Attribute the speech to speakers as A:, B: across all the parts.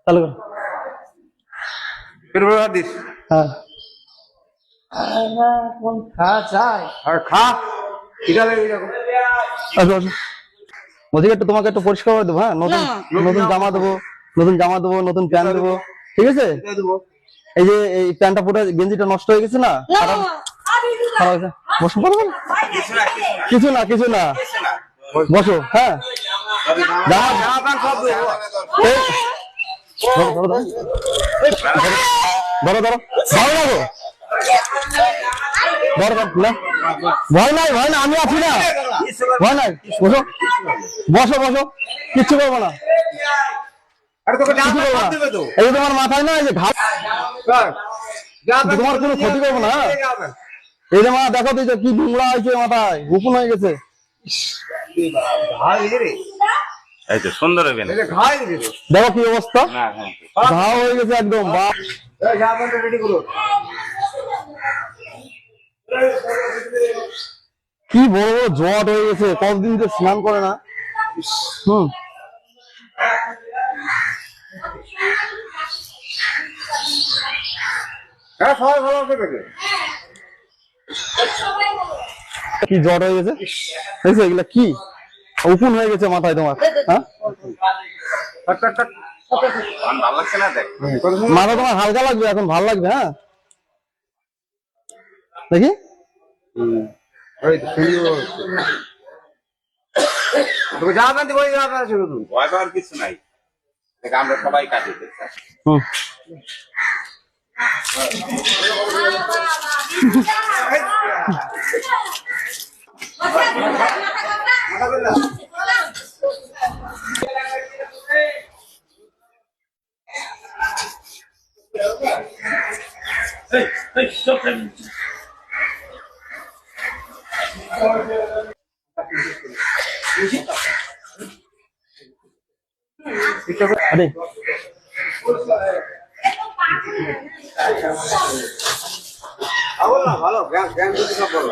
A: চালু কর।
B: দিস
A: হ্যাঁ
B: খা চাই আর খা এটা
A: আসো আসো। বলছি একটু তোমাকে একটু পরিষ্কার করে দেবো। হ্যাঁ নতুন নতুন জামা দেবো, নতুন জামা দেবো, নতুন প্যান্ট দেবো, ঠিক আছে? এই যে এই প্যান্টটা পুরো গেঞ্জিটা নষ্ট হয়ে গেছে না, খারাপ খারাপ হয়েছে। বসো পারবে না, কিছু না কিছু না, বসো। হ্যাঁ ধরো ধরো ধরো ধরো ভালো লাগো, ধরো না, ভয় নাই ভয় না, আমি আছি না, ভয় নাই। বসো বসো বসো, কিচ্ছু করবো না, এই যে তোমার মাথায় না, এই যে ঘাট, তোমার কোনো ক্ষতি করবো না। এই যে মা দেখো তো কি নোংরা হয়েছে, মাথায় উকুন হয়ে গেছে।
C: এই তো সুন্দর হবে না,
A: দেখো কি অবস্থা, ঘা হয়ে গেছে একদম। বাপ কি বড় বড় জট হয়ে গেছে, কতদিন তো স্নান করে না। কি জ্বর হয়ে গেছে দেখছো, এগুলা কি উকুন হয়ে গেছে মাথায় তোমার। হ্যাঁ
C: ভালো লাগছে না, দেখ
A: মাথা তোমার হালকা লাগবে এখন, ভালো লাগবে। হ্যাঁ দেখি
C: ভয় পাওয়ার কিছু নাই, দেখ আমরা সবাই কাটি।
A: আরে
B: ভালো জ্ঞান সব বলো।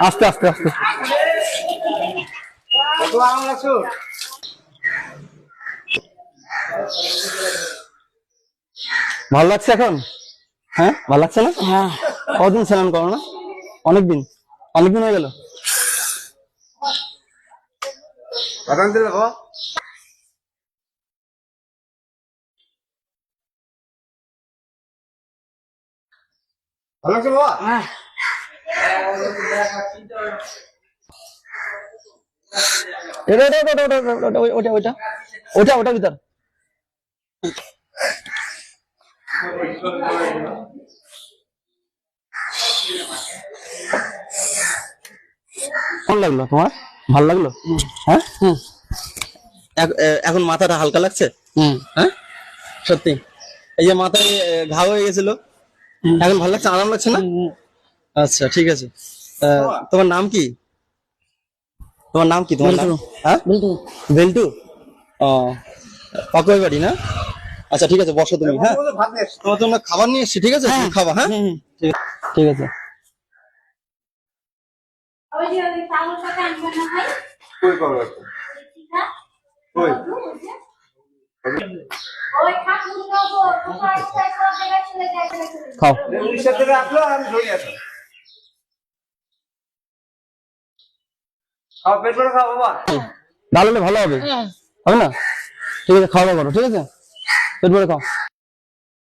A: আস্তে আস্তে আস্তে,
B: কত আরাম লাগছে।
A: ভালো লাগছে এখন? হ্যাঁ ভালো লাগছে না? হ্যাঁ। কদিন স্নান করো না? অনেকদিন, অনেকদিন হয়ে গেল।
B: ভালো লাগছে বাবা?
A: ওটা ওটা ভিতর কেমন লাগলো তোমার? ভালো লাগলো? হ্যাঁ এখন মাথাটা হালকা লাগছে? হ্যাঁ সত্যি? এই যে মাথায় ঘা হয়ে গেছিল, এখন ভালো লাগছে, আরাম লাগছে না? আচ্ছা ঠিক আছে। তোমার নাম কি? তোমার নাম কি? তোমার নাম? হ্যাঁ বেল্টু। ও পাকুয়াই বাড়ি না? আচ্ছা ঠিক আছে, বসো তুমি। হ্যাঁ তোমার জন্য খাবার নিয়ে এসছি, ঠিক আছে? তুমি খাবা। হ্যাঁ ঠিক আছে। খাও
B: পেট ভরে খাও বাবা।
A: ভালো হলে ভালো হবে, হবে না? ঠিক আছে খাওয়া দাওয়া করো, ঠিক আছে? পেট ভরে খাও।